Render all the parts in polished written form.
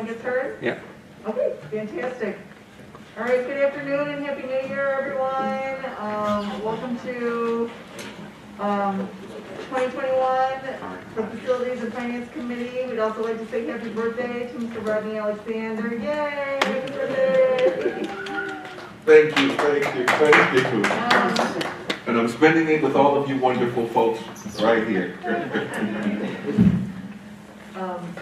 gets heard? Yeah. Okay, fantastic. All right, good afternoon and Happy New Year, everyone. Welcome to 2021, the Facilities and Finance Committee. We'd also like to say happy birthday to Mr. Rodney Alexander. Yay, happy birthday. Thank you. And I'm spending it with all of you wonderful folks right here.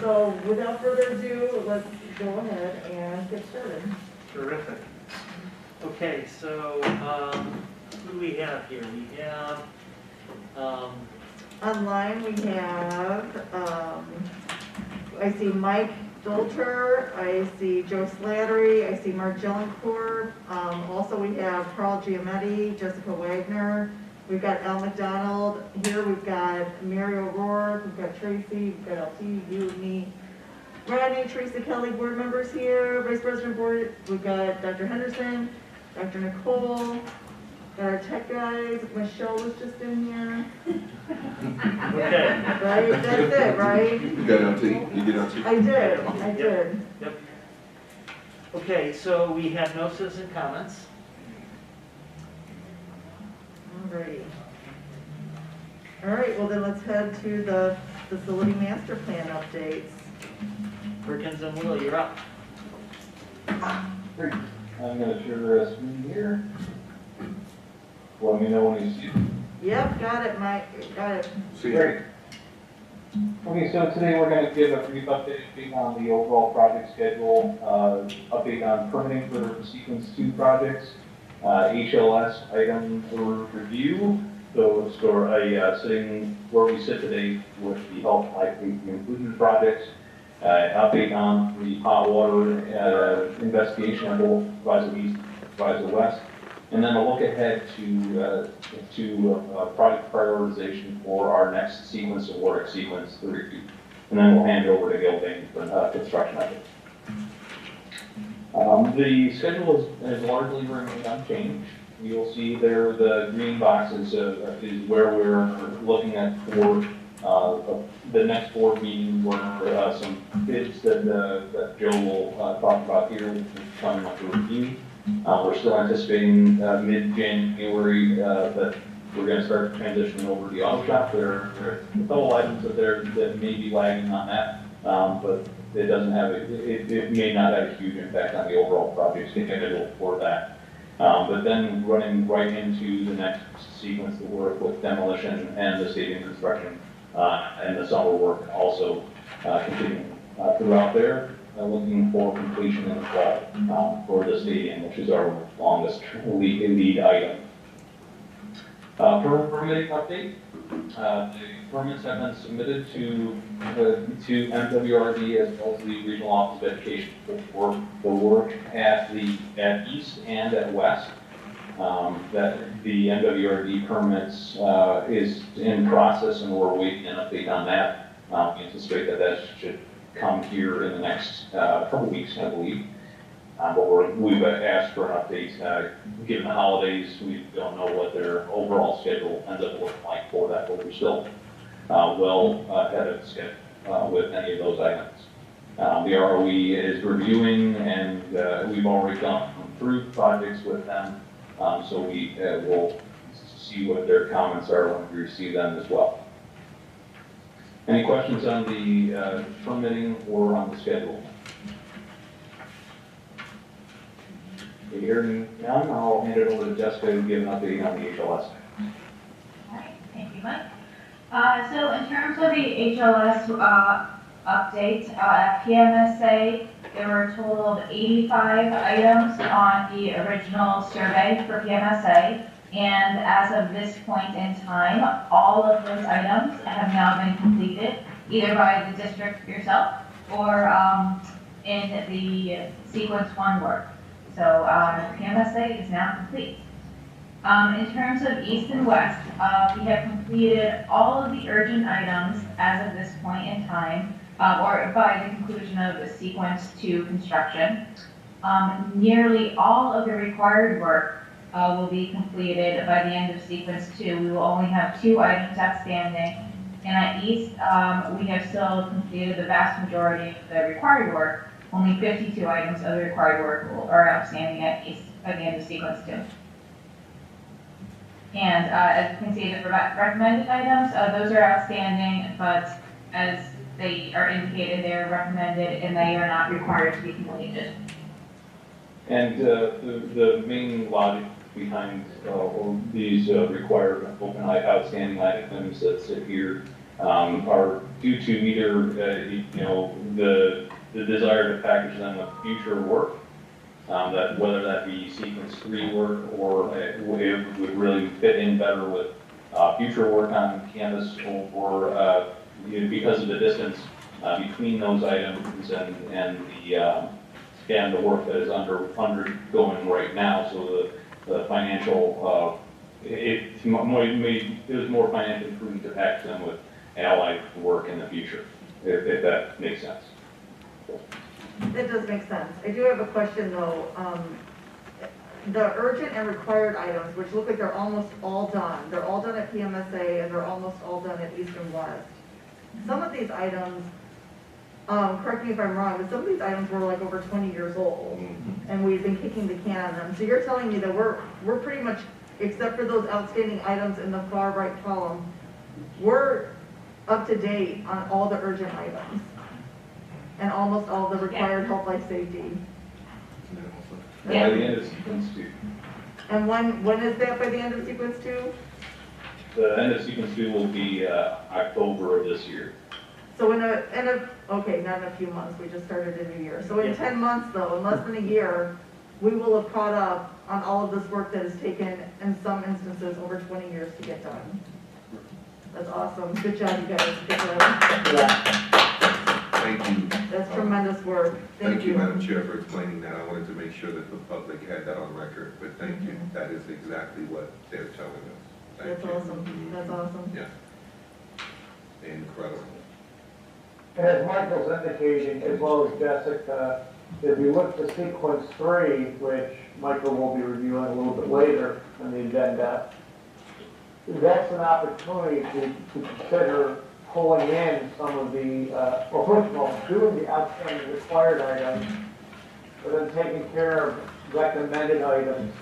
So without further ado, let's go ahead and get started. Terrific. Okay, so who do we have here? We have Online we have, I see Mike Dolter, I see Joe Slattery, I see Mark Jellencourt. Also we have Carl Giametti, Jessica Wagner. We've got Al McDonald here. We've got Mary O'Rourke. We've got Tracy. We've got LT, you, me. Rodney, Teresa Kelly, board members here. Vice President board. We've got Dr. Henderson, Dr. Nicole. Got our tech guys. Michelle was just in here. okay. Right? That's it, right? You got LT? You get LT? I did. Yep. Okay, so we have no citizen comments. Alrighty. All right, well then let's head to the facility master plan updates. Perkins and Will, you're up. Great. I'm going to share the screen here. Let me know when you see it. Yep, got it, Mike. Got it. See Great. Okay, so today we're going to give a brief update on the overall project schedule, update on permitting for sequence 2 projects, HLS item for review. So for a sitting where we sit today with the health, life, safety, inclusion projects, update on the hot water investigation at both Proviso East and Proviso West, and then a look ahead to project prioritization for our next sequence of work, sequence 3. And then we'll hand over to Gilbane for construction update. The schedule is largely remained unchanged. You'll see there the green boxes is where we're looking at for the next board meeting, where some bids that Joe will talk about here will come up for review. We're still anticipating mid-January that we're going to start transitioning over to the auto shop. There are a couple items that may be lagging on that, but it doesn't have it may not have a huge impact on the overall project schedule for that. But then running right into the next sequence of work with demolition and the stadium construction and the summer work also continuing throughout there. Looking for completion in the fall for the stadium, which is our longest lead item. Permitting update. The permits have been submitted to MWRD as well as the Regional Office of Education for work at East and at West. That the MWRD permits is in process, and we're waiting an update on that. We anticipate that should come here in the next couple weeks, I believe. But we've asked for an update. Given the holidays, we don't know what their overall schedule ends up looking like for that, but we're still well ahead of schedule with any of those items. The ROE is reviewing, and we've already gone through projects with them, so we will see what their comments are when we receive them as well. Any questions on the permitting or on the schedule? Hearing none, I'll hand it over to Jessica to give an update on the HLS. All right, thank you, Mike. So in terms of the HLS update, at PMSA, there were a total of 85 items on the original survey for PMSA. And as of this point in time, all of those items have now been completed, either by the district yourself or in the sequence 1 work. So PMSA is now complete. In terms of East and West, we have completed all of the urgent items as of this point in time, or by the conclusion of the sequence 2 construction. Nearly all of the required work will be completed by the end of sequence 2. We will only have 2 items outstanding. And at East, we have still completed the vast majority of the required work, only 52 items of the required work are outstanding at the end of sequence 2. And as you can see, the recommended items, those are outstanding, but as they are indicated, they are recommended and they are not required to be completed. And the main logic behind all these required outstanding items that sit here are due to either, the desire to package them with future work, that whether that be sequence 3 work or it would really fit in better with future work on campus or because of the distance between those items and the work that is undergoing right now. So the financial, it was more financially prudent to package them with allied work in the future, if that makes sense. It does make sense. I do have a question though. The urgent and required items, which look like they're almost all done. They're all done at PMSA and they're almost all done at East and West. Some of these items, correct me if I'm wrong, but some of these items were like over 20 years old and we've been kicking the can on them. So you're telling me that we're pretty much, except for those outstanding items in the far right column, we're up to date on all the urgent items and almost all the required health, life, safety. By the end of sequence 2. And when is that by the end of sequence 2? The end of sequence 2 will be October of this year. So okay, not in a few months, we just started a new year. So in 10 months though, in less than a year, we will have caught up on all of this work that has taken, in some instances, over 20 years to get done. That's awesome. Good job, you guys. Good job. Thank you. That's tremendous work. Thank you. Madam Chair, for explaining that. I wanted to make sure that the public had that on record, but thank you. That is exactly what they're telling us. Thank That's you. awesome. That's awesome. Yeah. Incredible. And as Michael's indicating, as well as Jessica, if you look to sequence 3, which Michael will be reviewing a little bit later in the agenda, that's an opportunity to consider pulling in some of the, first of all, doing the outstanding required items, but then taking care of recommended items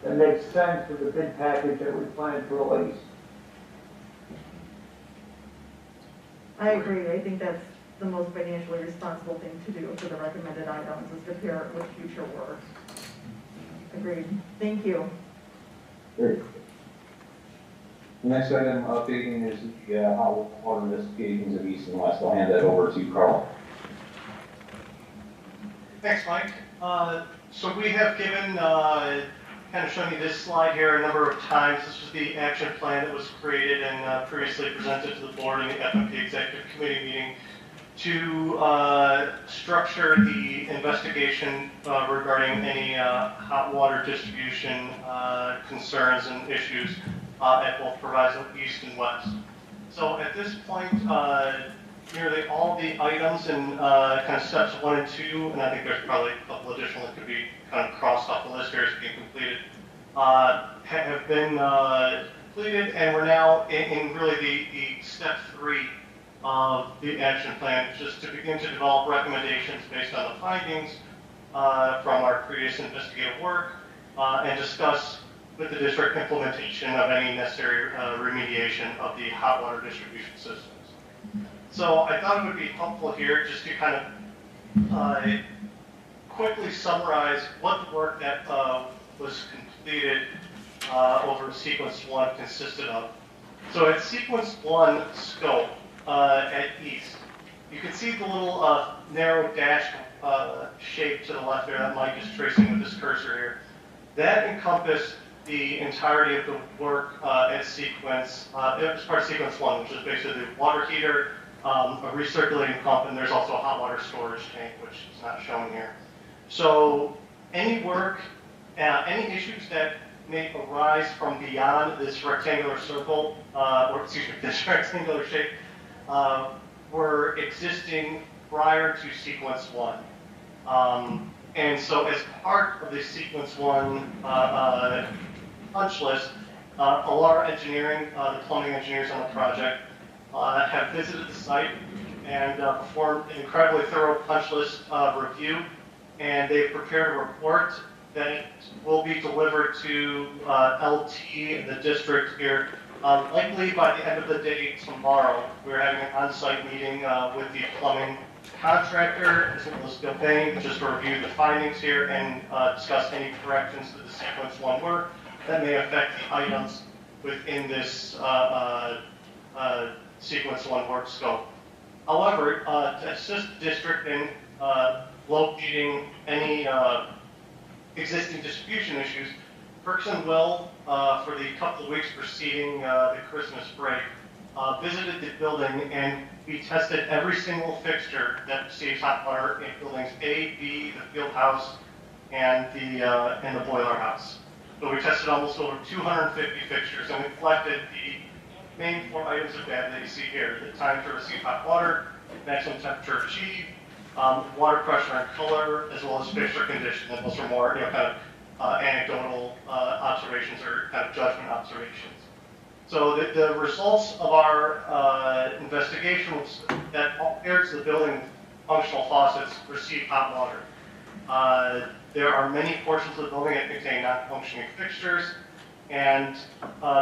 that makes sense with the bid package that we plan to release. I agree. I think that's the most financially responsible thing to do for the recommended items is to pair it with future work. Agreed. Thank you. Great. The next item updating is the hot water investigations of East and West. I'll hand that over to Carl. Thanks, Mike. So we have given, kind of shown you this slide here a number of times. This was the action plan that was created and previously presented to the board in the FMP Executive Committee meeting to structure the investigation regarding any hot water distribution concerns and issues at both Proviso East and West. So at this point, nearly all the items in kind of steps 1 and 2, and I think there's probably a couple additional that could be kind of crossed off the list here as being completed, have been completed, and we're now in really the step 3 of the action plan, which is to begin to develop recommendations based on the findings from our previous investigative work and discuss with the district implementation of any necessary remediation of the hot water distribution systems. So I thought it would be helpful here just to kind of quickly summarize what the work that was completed over sequence 1 consisted of. So at sequence 1 scope at East, you can see the little narrow dash shape to the left there that Mike is tracing with his cursor here. That encompassed the entirety of the work at sequence, it was part of sequence 1, which is basically the water heater, a recirculating pump, and there's also a hot water storage tank, which is not shown here. So any work, any issues that may arise from beyond this rectangular circle, or excuse me, this rectangular shape, were existing prior to sequence 1. And so as part of the sequence 1 punch list, Alara Engineering, the plumbing engineers on the project, have visited the site and performed an incredibly thorough punch list review, and they've prepared a report that will be delivered to LT in the district here, likely by the end of the day tomorrow. We're having an on-site meeting with the plumbing contractor as well as Gilbane, just to review the findings here and discuss any corrections to the sequence one work that may affect the items within this sequence one work scope. However, to assist the district in locating any existing distribution issues, Ferguson will, for the couple of weeks preceding the Christmas break, visited the building and we tested every single fixture that receives hot water in buildings A, B, the field house, and the boiler house. So we tested almost over 250 fixtures, and we collected the main 4 items of data that you see here: the time to receive hot water, maximum temperature achieved, water pressure and color, as well as fixture condition. And those are more, kind of anecdotal observations or kind of judgment observations. So the results of our investigation was that all areas of the building with functional faucets receive hot water. There are many portions of the building that contain non-functioning fixtures, and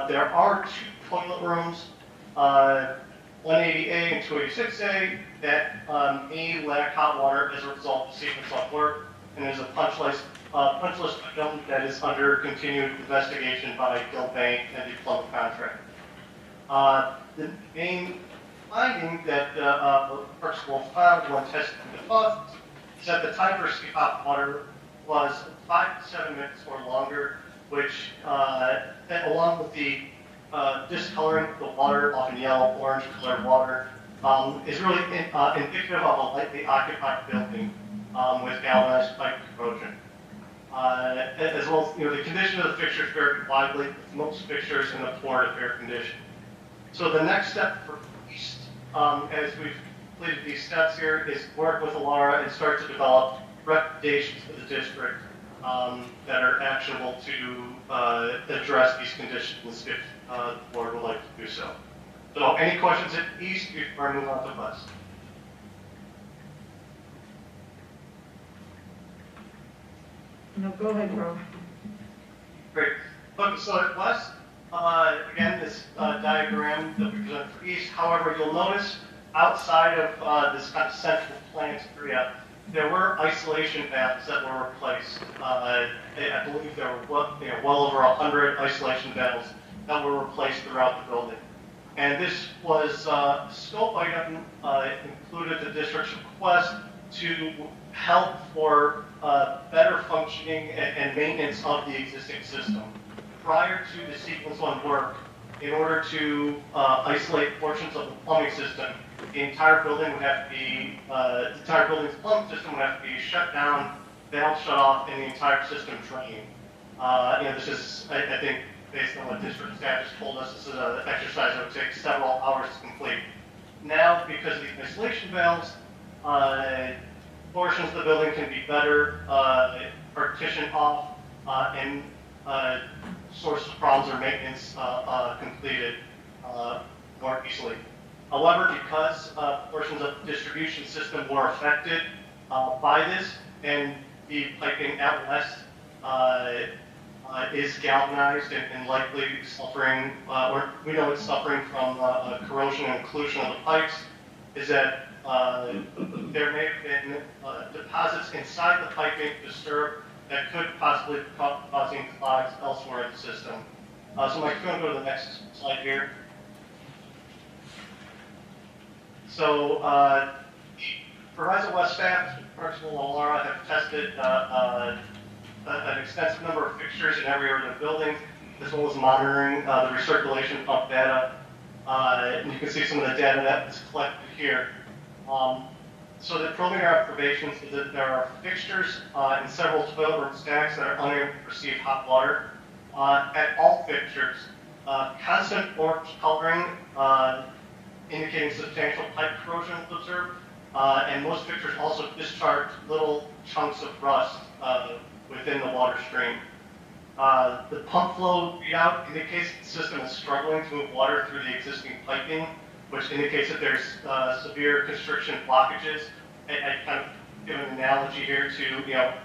there are 2 toilet rooms, 180A and 286A, that may lack hot water as a result of sequence of work, and there's a punch list item that is under continued investigation by Gilbane and the plumbing contractor. The main finding that Percival found when testing the faucets is that the time to receive hot water was 5 to 7 minutes or longer, which, along with the discoloring of the water, often yellow, orange colored water, is really indicative of a lightly occupied building with galvanized pipe corrosion. As well as, the condition of the fixtures varied widely, with most fixtures in a poor to fair condition. So the next step for East, as we've completed these steps here, is work with Alara and start to develop recommendations for the district that are actionable to address these conditions if the board would like to do so. So any questions at East before I move on to West? No, go ahead, Rob. Great. So at West, again, this diagram that we present for East, however, you'll notice outside of this kind of central plant area, there were isolation valves that were replaced. I believe there were well over 100 isolation valves that were replaced throughout the building. And this was a scope item included the district's request to help for better functioning and maintenance of the existing system. Prior to the sequence one work, in order to isolate portions of the plumbing system, the entire building would have to be, the entire building's plumbing system would have to be shut down, valve shut off, and the entire system drained. This is, I think, based on what district staff has told us, this is an exercise that would take several hours to complete. Now, because of the isolation valves, portions of the building can be better partitioned off and source of problems or maintenance completed more easily. However, because portions of the distribution system were affected by this, and the piping at West is galvanized and likely suffering, or we know it's suffering from corrosion and occlusion of the pipes, is that there may have been deposits inside the piping disturbed that could possibly be causing clogs elsewhere in the system. So Mike, if you want to go to the next slide here. So Proviso West staff, Percival and Alara, have tested an extensive number of fixtures in every area of the building, as well as monitoring the recirculation pump data. And you can see some of the data that is collected here. So the preliminary observations is that there are fixtures in several toilet room stacks that are unable to receive hot water. At all fixtures, constant orange coloring indicating substantial pipe corrosion was observed, and most fixtures also discharge little chunks of rust within the water stream. The pump flow readout indicates the system is struggling to move water through the existing piping, which indicates that there's severe constriction blockages. I kind of give an analogy here to,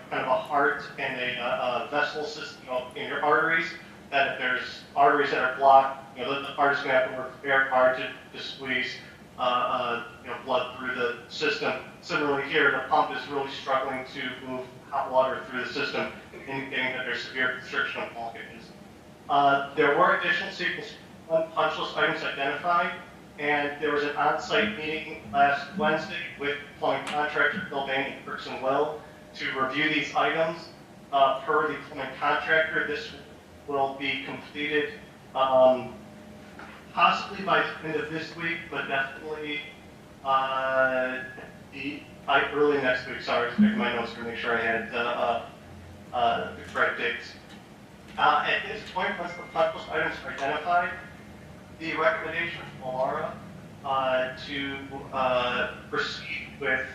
kind of a heart and a vessel system, in your arteries, that if there's arteries that are blocked, the heart is going to have to work very hard to squeeze, blood through the system. Similarly here, the pump is really struggling to move hot water through the system, indicating that there's severe constriction of blockages. There were additional sequence punch list items identified, and there was an on-site meeting last Wednesday with plumbing contractor Bill Van and Person Will to review these items. Per the plumbing contractor, this will be completed possibly by the end of this week, but definitely early next week. Sorry, I was picking my notes to make sure I had the correct dates. At this point, once the punch list items are identified, the recommendation from Laura to proceed with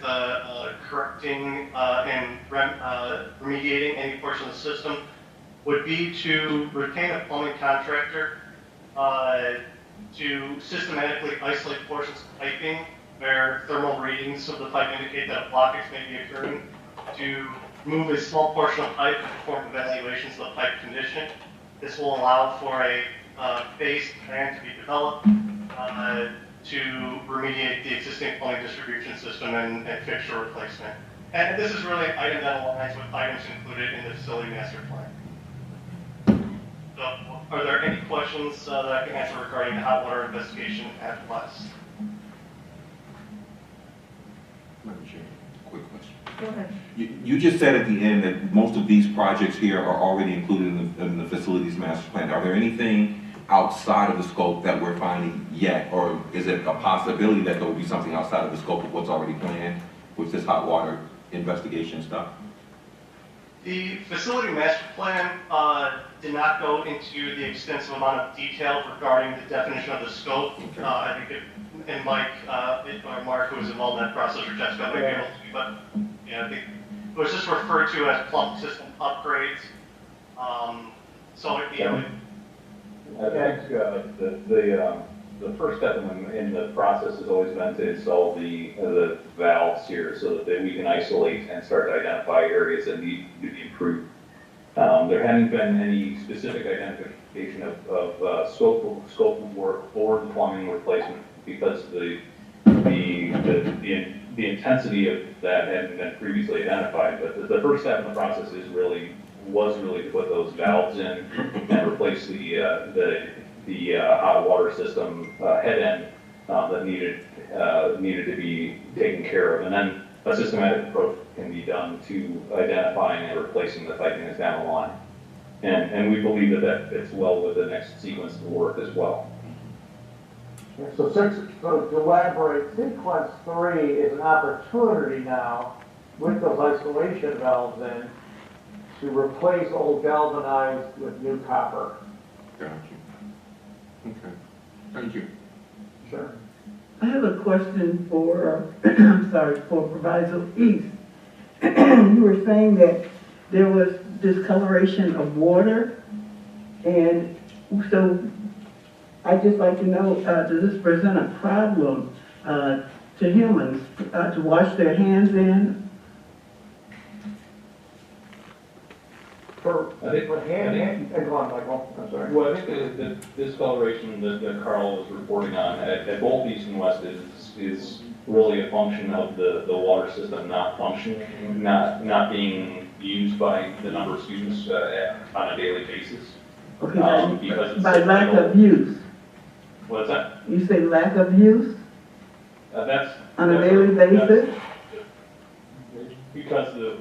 correcting and remediating any portion of the system would be to retain a plumbing contractor to systematically isolate portions of piping where thermal readings of the pipe indicate that a blockage may be occurring, to move a small portion of pipe and perform evaluations of the pipe condition. This will allow for a phased plan to be developed to remediate the existing plumbing distribution system and fixture replacement. And this is really an item that aligns with items included in the facility master plan. So, are there any questions that I can answer regarding the hot water investigation at West? Madam Chair, quick question. Go ahead. You just said at the end that most of these projects here are already included in the facilities master plan. Are there anything outside of the scope that we're finding yet, or is it a possibility that there will be something outside of the scope of what's already planned with this hot water investigation stuff? The facility master plan did not go into the extensive amount of detail regarding the definition of the scope. Okay. I think and Mike or Mark, who was involved in that process, or Jessica, may be able to, but I think it was just referred to as plumb system upgrades. I think the first step in the process has always been to install the valves here so that we can isolate and start to identify areas that need to be improved. There hadn't been any specific identification of scope of work for the plumbing replacement because the intensity of that hadn't been previously identified. But the first step in the process was really to put those valves in and replace the hot water system head end that needed to be taken care of, and then a systematic approach can be done to identifying and replacing the piping that's down the line, and we believe that fits well with the next sequence of work as well. So to elaborate, sequence 3 is an opportunity now with those isolation valves in to replace old galvanized with new copper. Got you. Okay. Thank you. Sure. I have a question for, for Proviso East. You were saying that there was discoloration of water, and so I'd just like to know, does this present a problem to humans to wash their hands in? Go on, Michael. I'm sorry. Well, I think the discoloration that Carl was reporting on at both East and West is really a function of the water system not functioning, not being used by the number of students on a daily basis. Okay, because by lack of use. What's that? You say lack of use That's on a daily basis? Because the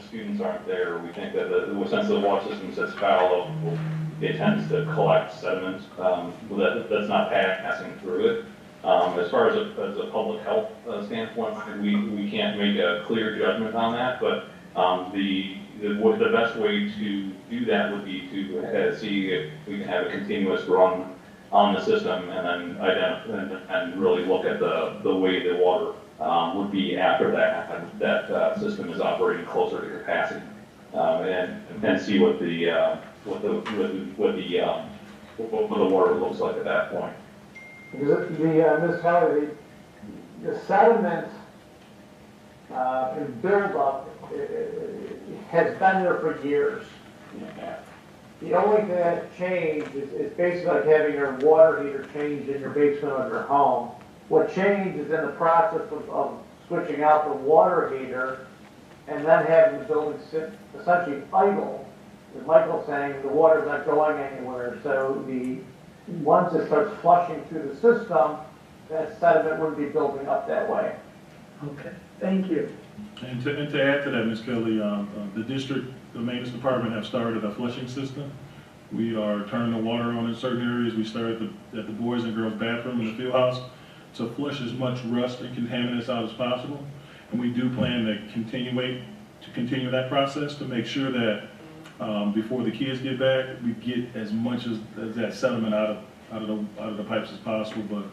students aren't there, we think that since the water system sits foul, it tends to collect sediment that's not passing through it. As far as a public health standpoint, we can't make a clear judgment on that, but the best way to do that would be to see if we can have a continuous run on the system and then identify and really look at the way the water would be after that system is operating closer to capacity, and see what the water looks like at that point. Because municipality, the sediment and buildup has been there for years. The only thing that changed is basically like having your water heater changed in your basement of your home. What changed is in the process of switching out the water heater and then having the building sit essentially idle. As Michael's saying, the water's not going anywhere, so once it starts flushing through the system, that sediment wouldn't be building up that way. Okay, thank you. And to add to that, Ms. Kelly, the district, the maintenance department have started a flushing system. We are turning the water on in certain areas. We started at the boys and girls bathroom in the field house to flush as much rust and contaminants out as possible. And we do plan to continue that process to make sure that before the kids get back, we get as much as that sediment out of the pipes as possible. But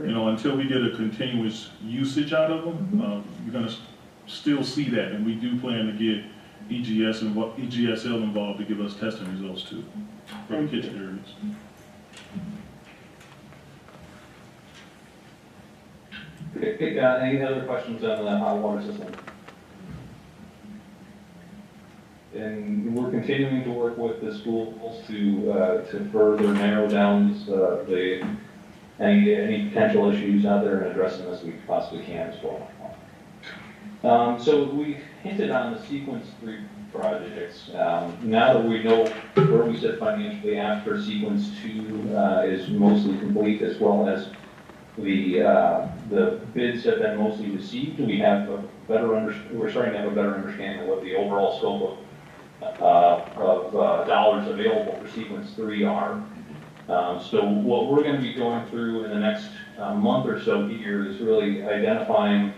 until we get a continuous usage out of them, you're going to still see that, and we do plan to get EGSL involved to give us testing results too for the kitchen areas. Okay, any other questions on the hot water system? And we're continuing to work with the schools to further narrow down any potential issues out there and address them as we possibly can as well. So we hinted on the Sequence 3 projects. Now that we know where we sit financially after Sequence 2 is mostly complete, as well as the bids have been mostly received, we have we're starting to have a better understanding of what the overall scope of dollars available for Sequence 3 are. So what we're going to be going through in the next month or so here is really identifying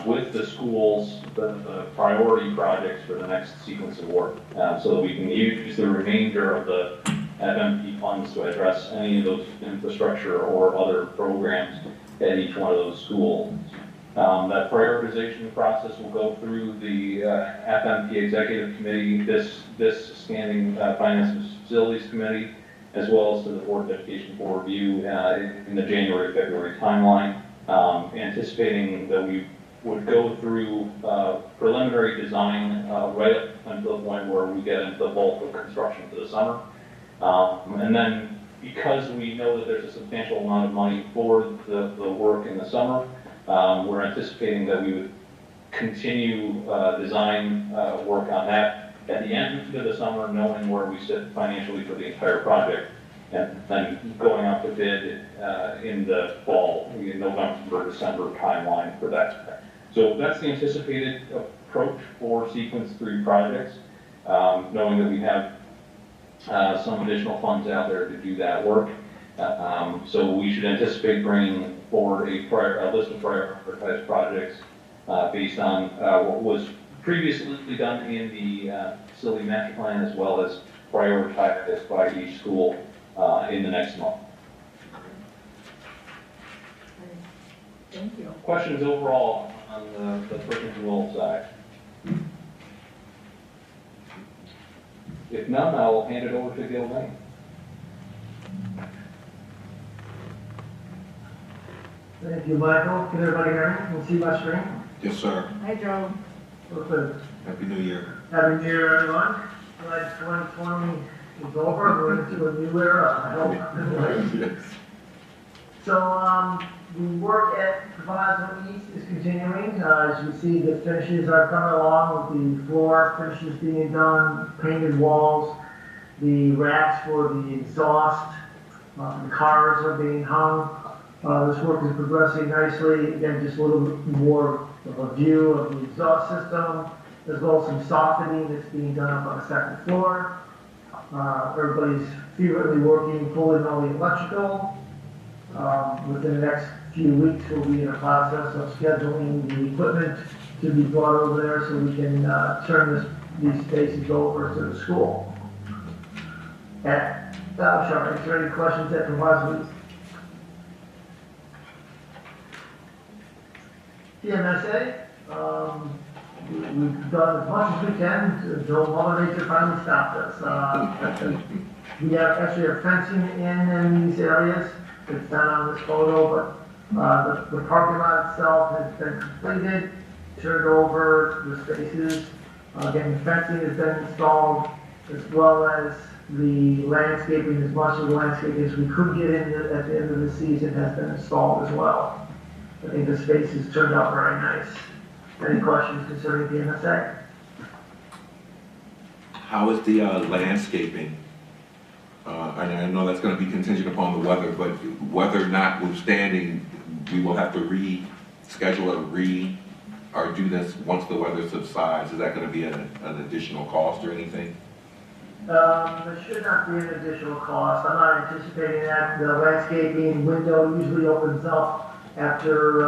with the schools the priority projects for the next sequence of work, so that we can use the remainder of the FMP funds to address any of those infrastructure or other programs at each one of those schools. That prioritization process will go through the FMP Executive Committee, this Standing Finance and Facilities Committee, as well as to the Board of Education for review in the January-February timeline, anticipating that we would go through preliminary design right up until the point where we get into the bulk of construction for the summer. And then, because we know that there's a substantial amount of money for the work in the summer, we're anticipating that we would continue design work on that at the end of the summer, knowing where we sit financially for the entire project, and then going out to bid in the fall, in November, December timeline for that. So that's the anticipated approach for Sequence 3 projects, knowing that we have some additional funds out there to do that work. So we should anticipate bringing forward a list of prioritized projects based on what was previously done in the facility master plan, as well as prioritized by each school in the next month. Thank you. Questions overall on the Perkins Will side? If none, I'll hand it over to Gil Lane. Thank you, Michael. Can everybody hear me? Can you see my screen? Yes, sir. Hi, Joe. Okay. Happy New Year. Happy New Year, everyone. Glad 2020 is over. We're into a new era, I hope. Yes. So, the work at Proviso East is continuing. As you see, the finishes are coming along with the floor finishes being done, painted walls, the racks for the exhaust, the cars are being hung. This work is progressing nicely. Again, just a little bit more of a view of the exhaust system, as well as some softening that's being done up on the second floor. Everybody's fervently working fully on the electrical. Within the next few weeks, we'll be in a process of scheduling the equipment to be brought over there so we can turn these spaces over to the school. Sorry, is there any questions at Proviso East? TMSA, we've done as much as we can until Mother Nature finally stopped us. We have actually have fencing in these areas. it's not on this photo, but the parking lot itself has been completed, turned over the spaces. Again, the fencing has been installed, as well as the landscaping, as much of the landscaping as we could get in at the end of the season has been installed as well. I think the spaces turned out very nice. Any questions concerning the MSA? How is the landscaping? And I know that's gonna be contingent upon the weather, but weather notwithstanding, we will have to reschedule or do this once the weather subsides. Is that gonna be an additional cost or anything? There should not be an additional cost. I'm not anticipating that. The landscaping window usually opens up after,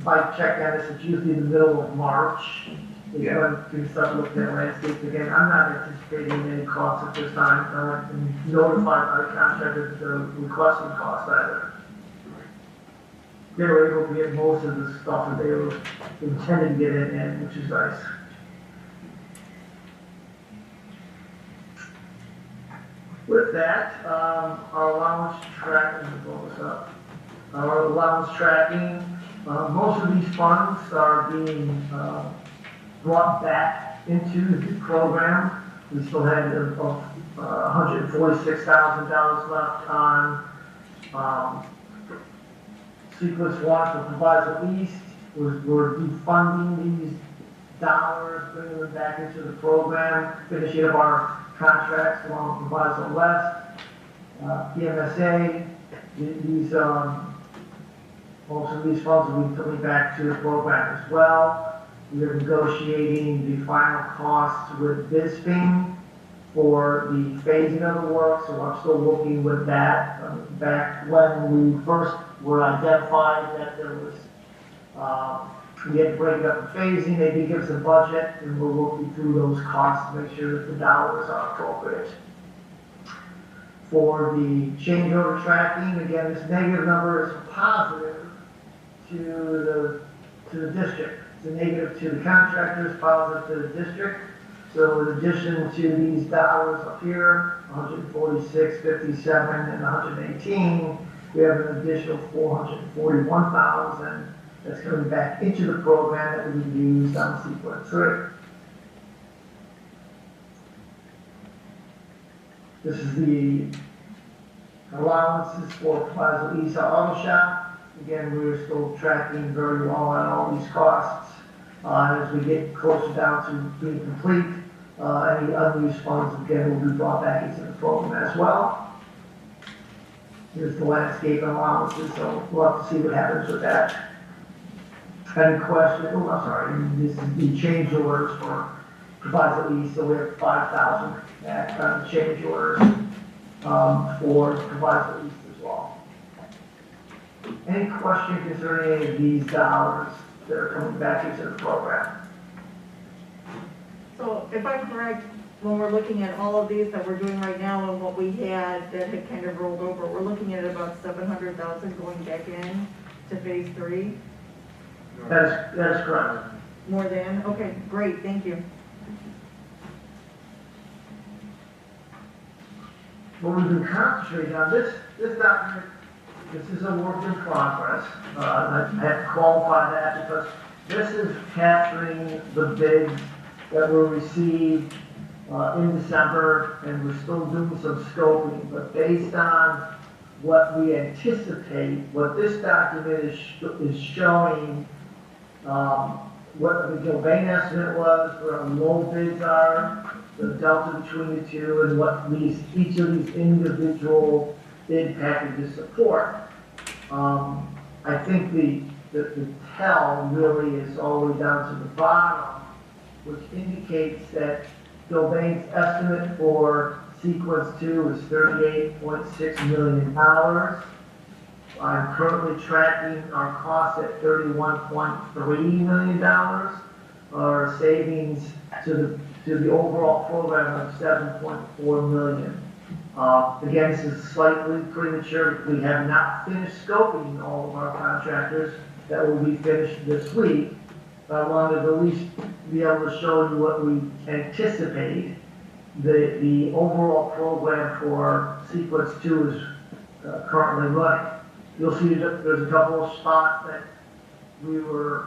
bike check on this. It's usually the middle of March. Is when we can start looking at landscapes again. I'm not anticipating any costs at this time. I've been notified by the contractor that they're requesting costs either. They were able to get most of the stuff that they were intending to get in, which is nice. With that, our allowance tracking, our allowance tracking, most of these funds are being brought back into the program. We still had $146,000 left on sequence one for Proviso East. We're defunding these dollars, bringing them back into the program, finishing up our contracts along with Proviso West, PMSA. These, most of these funds will be coming back to the program as well. We are negotiating the final costs with Bisping for the phasing of the work, so I'm still working with that. Back when we first were identified that there was, we had to break it up in phasing, they did give us a budget, and we're working through those costs to make sure that the dollars are appropriate. For the change order tracking, again, this negative number is positive to the district. It's a negative to the contractors, positive to the district. So in addition to these dollars up here, 146, 57, and 118, we have an additional 441,000 that's coming back into the program that will be used on sequence 3. This is the allowances for Plaza East Auto Shop. Again, we're still tracking very well on all these costs. As we get closer down to being complete, any unused funds, again, will be brought back into the program as well. Here's the landscape allowances, so we'll have to see what happens with that. Any questions? Oh, I'm sorry, this is the change orders for Proviso East, so we have 5,000 back on the change orders for Proviso East as well. Any question concerning any of these dollars that are coming back into the program? So if I'm correct, when we're looking at all of these that we're doing right now and what we had that had kind of rolled over, we're looking at about 700,000 going back in to phase 3? That is correct. More than? Okay, great, thank you. What we've been concentrating on, this document, this is a work in progress. I have to qualify that because this is capturing the bids that were received in December, and we're still doing some scoping, but based on what we anticipate, what this document is showing, what the Gilbane estimate was, where our low bids are, the delta between the two, and what each of these individual bid packages support. I think the tell really is all the way down to the bottom, which indicates that Gilbane's estimate for sequence 2 is $38.6 million. I'm currently tracking our costs at $31.3 million, our savings to the overall program of $7.4 million. Again, this is slightly premature. We have not finished scoping all of our contractors. That will be finished this week. But I wanted to at least be able to show you what we anticipate. The overall program for sequence 2 is currently running. You'll see that there's a couple of spots that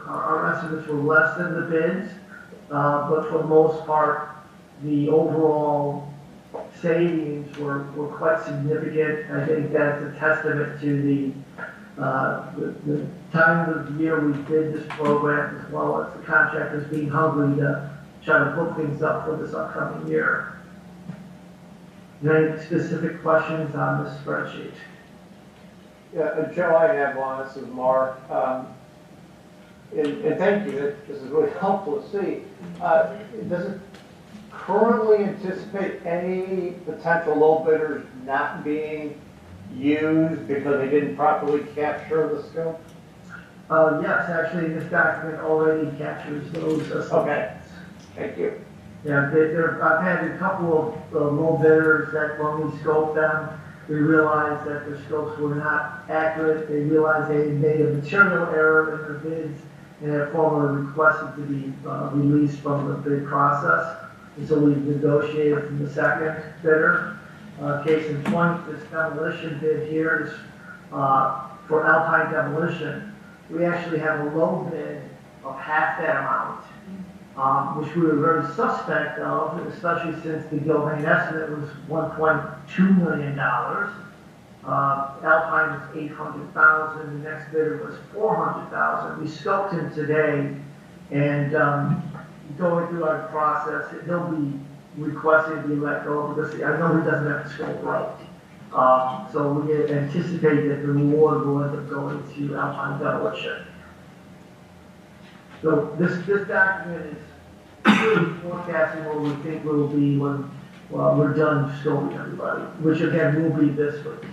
our estimates were less than the bids, but for the most part, the overall savings were quite significant. I think that's a testament to the time of the year we did this program, as well as the contractors being hungry to try to book things up for this upcoming year. Any specific questions on this spreadsheet? Yeah, Joe, I have one. This is Mark. And thank you. This is really helpful to see. Does it currently anticipate any potential low bidders not being used because they didn't properly capture the scope? Yes, actually, this document already captures those estimates. Okay, thank you. Yeah, I've had a couple of low bidders that when we scoped them, we realized that their scopes were not accurate. They realized they made a material error in their bids and have formally requested to be released from the bid process. And so we've negotiated from the second bidder. Case in point, this demolition bid here is for Alpine Demolition. We actually have a low bid of half that amount, which we were very suspect of, especially since the Gilbane estimate was $1.2 million. Alpine was $800,000, the next bidder was $400,000. We scoped him today, and going through our process, he'll be requesting to be let go because I know he doesn't have the scope right. So we anticipate that the reward will end up going to Alpine Demolition. So this document is really forecasting what we think will be when we're done scoping everybody, which again will be this week.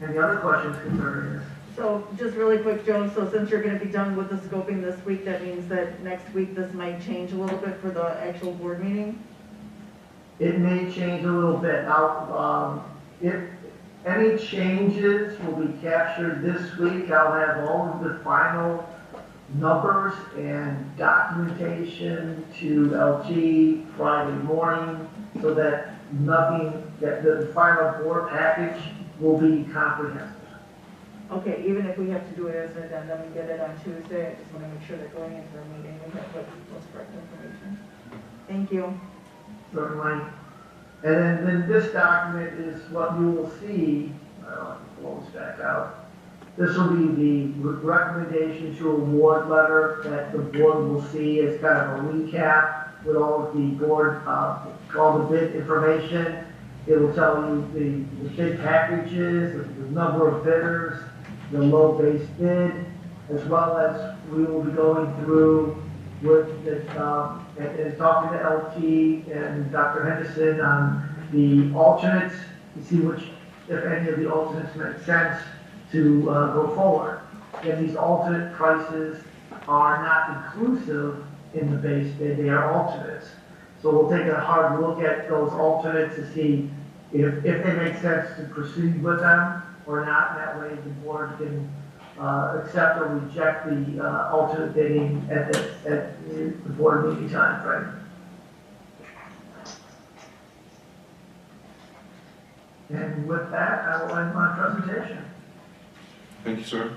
Any other questions concerning this? So just really quick, Joe, so since you're gonna be done with the scoping this week, that means that next week this might change a little bit for the actual board meeting? It may change a little bit. If any changes will be captured this week, I'll have all of the final numbers and documentation to LG Friday morning so that that the final board package will be comprehensive. Okay, even if we have to do it as an addendum and get it on Tuesday, I just wanna make sure that going into our meeting, we have what's correct information. Thank you. Certainly. And then this document is what you will see, close back out. This will be the recommendation to award letter that the board will see as kind of a recap with all of the board, all the bid information. It will tell you the bid packages, the number of bidders, the low base bid, as well as we will be going through with the, and talking to LT and Dr. Henderson on the alternates to see if any of the alternates make sense to go forward. And these alternate prices are not inclusive in the base bid, they are alternates. So we'll take a hard look at those alternates to see if they make sense to proceed with them or not. That way the board can accept or reject the alternate bidding at the board meeting time frame. And with that, I will end my presentation. Thank you, sir.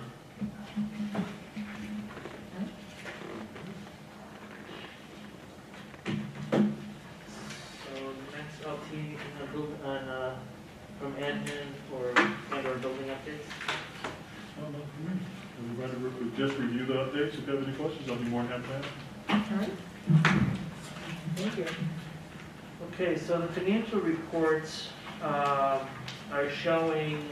So next LT, from admin or building updates? Everybody just review the updates. If you have any questions, I'll be more than happy to answer. All right. Thank you. Okay, so the financial reports are showing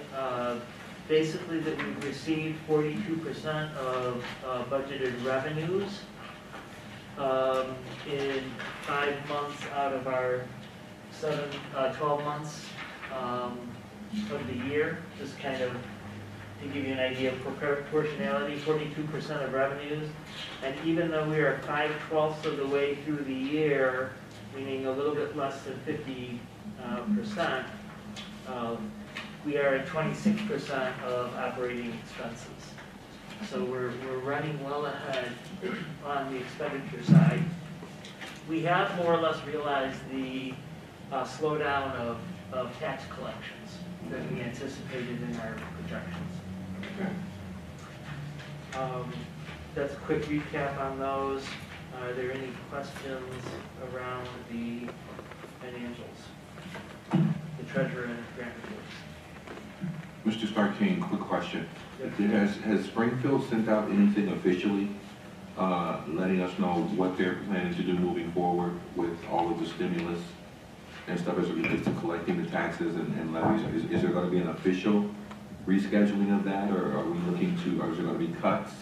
basically that we've received 42% of budgeted revenues in 5 months out of our 12 months of the year. Just kind of to give you an idea of proportionality, 42% of revenues. And even though we are 5/12 of the way through the year, meaning a little bit less than 50%, we are at 26% of operating expenses. So we're running well ahead on the expenditure side. We have more or less realized the slowdown of of tax collections that we anticipated in our projections. That's a quick recap on those. Are there any questions around the financials? The treasurer and grant reports. Mr. Starking, quick question. Has Springfield sent out anything officially, letting us know what they're planning to do moving forward with all of the stimulus and stuff as it relates to collecting the taxes and levies? Is there going to be an official rescheduling of that, or are we looking to, or is there going to be cuts?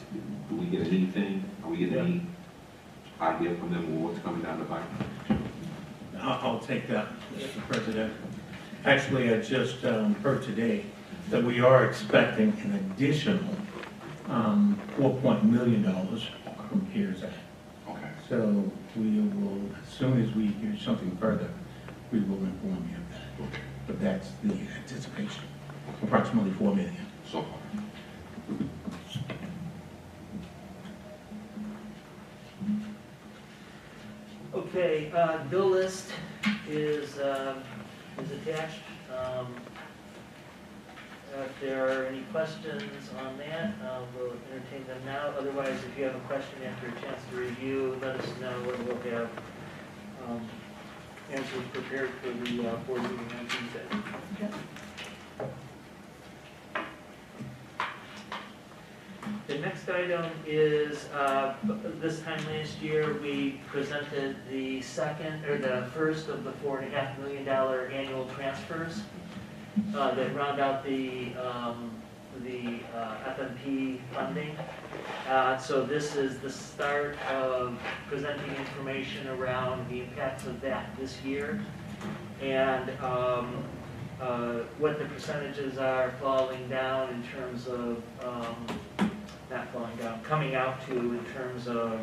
Do we get anything? Are we getting any idea from them on what's coming down the pipe? I'll take that, Mr. President. Actually, I just heard today that we are expecting an additional $4 million from CARES Act. Okay. So we will, as soon as we hear something further, we will inform you of that. Okay. But that's the anticipation, approximately $4 million. So far. Okay, bill list is attached. If there are any questions on that, we'll entertain them now. Otherwise, if you have a question after a chance to review, let us know, and we'll have answers prepared for the board meeting on Tuesday. The next item is, this time last year, we presented the first of the $4.5 million annual transfers that round out the FMP funding. So this is the start of presenting information around the impacts of that this year, and what the percentages are falling down in terms of, not falling down, coming out to in terms of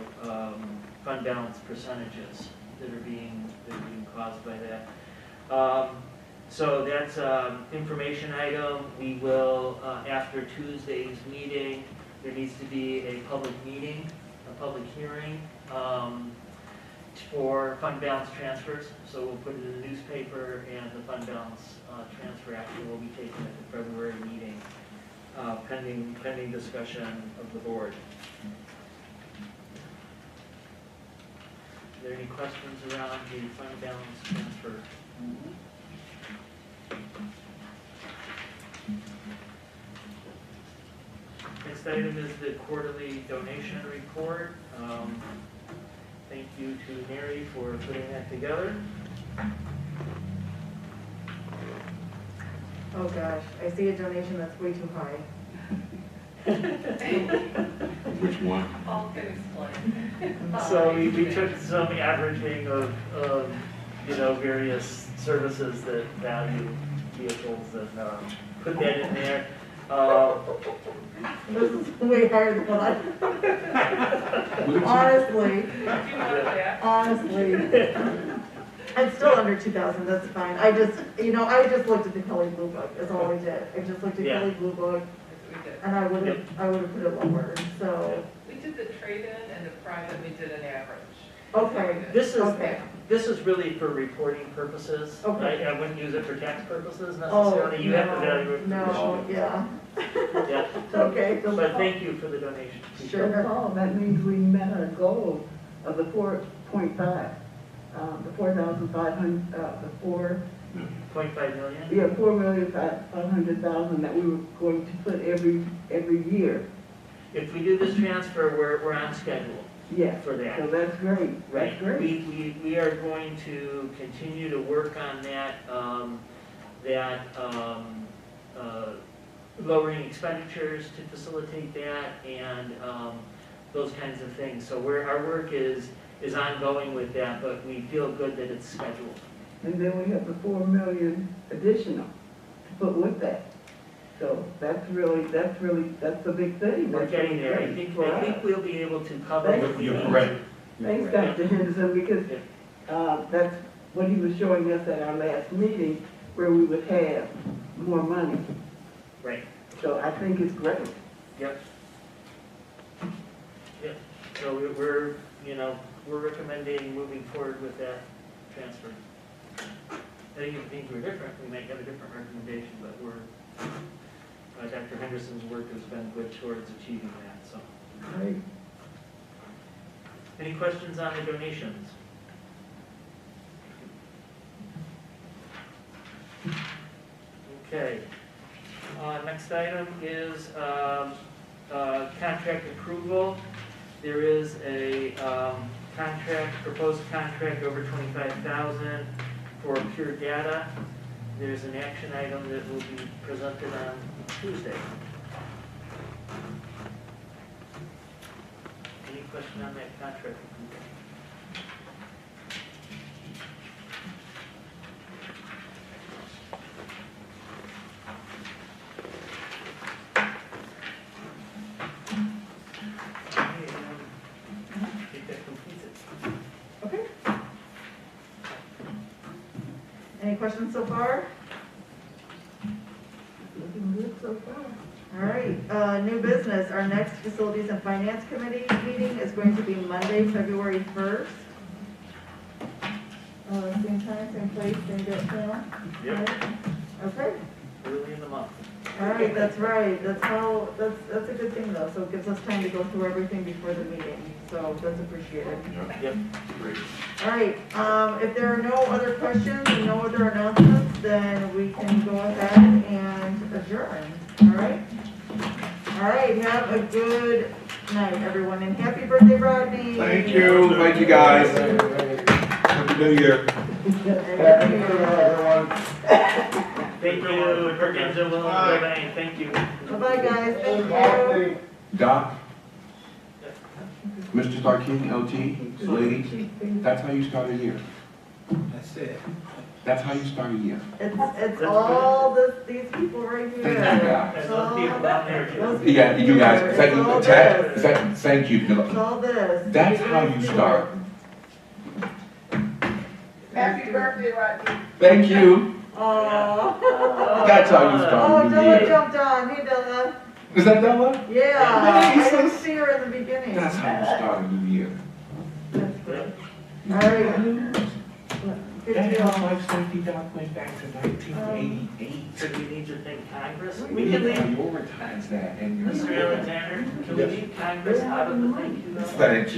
fund balance percentages that are being caused by that. So that's information item. We will, after Tuesday's meeting, there needs to be a public meeting, a public hearing for fund balance transfers. So we'll put it in the newspaper, and the fund balance transfer action will be taken at the February meeting, pending discussion of the board. Are there any questions around the fund balance transfer? Next item is the quarterly donation report. Thank you to Mary for putting that together. Oh gosh, I see a donation that's way too high. Which one? Paul can explain. So we took some averaging of various services that value vehicles and put that in there. This is way higher than what I, honestly, I'm still under 2,000, that's fine. I just looked at the Kelly Blue Book, is all I did. I just looked at Kelly Blue Book, and I would have put it lower, so. We did the trade-in and the private, we did an average. Okay. This is really for reporting purposes. Okay. I wouldn't use it for tax purposes Oh, necessarily. You have to value it. no, yeah. Yeah. Okay. But thank you for the donation. Sure. So, Paul, that means we met our goal of the 4.5, the 4,500, the 0.5 million? yeah, 4,500,000 that we were going to put every year. If we do this transfer, we're on schedule Yeah. for that. So that's great. Right. That's great. We are going to continue to work on that, lowering expenditures to facilitate that, and those kinds of things. So our work is ongoing with that, but we feel good that it's scheduled. And then we have the 4 million additional to put with that. So that's a big thing. We're That's getting there. I great think for us. we'll be able to cover what we You're need. correct. Thanks, Dr. Henderson, because that's what he was showing us at our last meeting, where we would have more money. Right. So I think it's great. Yep. Yep. So we're recommending moving forward with that transfer. think if things were different, we might have a different recommendation, but Dr. Henderson's work has been good towards achieving that, so. Right. Any questions on the donations? Okay. Next item is contract approval. There is a proposed contract over $25,000 for Pure Data. There's an action item that will be presented on Tuesday. Any question on that contract? I think that completes it. Okay. Any questions so far? Looking good so far. All right, new business. Our next Facilities and Finance Committee meeting is going to be Monday, February 1st. Same time, same place, same date, channel? Yep, Okay. early in the month. All right, that's right. That's a good thing though. So it gives us time to go through everything before the meeting. So that's appreciated. Yep. Great. All right, if there are no other questions and no other announcements, then we can go ahead and adjourn. All right? All right, have a good night, everyone, and happy birthday, Rodney. Thank you guys. Happy New Year. Happy New Year, everyone. Thank you, Virginia, Will, and thank you. Bye-bye, guys. Thank you. Doc, Mr. Starking, LT, lady, that's how you start a year. That's it. That's how you start a year. It's all these people right here. Thank you, guys. And those people down there. Those Yeah, people you here. guys, It's all this. thank you. It's all this. That's how you start. Happy birthday, Rodney. Thank you. Aww. That's how you Oh, start a Della year. jumped on. Hey, Della. Is that Della? Yeah. Nice. I didn't see her in the beginning. That's how you start a new year. That's good. All right. Good That deal. health life safety doc went back to 1988. So we need to thank Congress. We We need can to leave, prioritize that and Mr. Alexander, can we leave Congress out of the thank you? though? Thank you.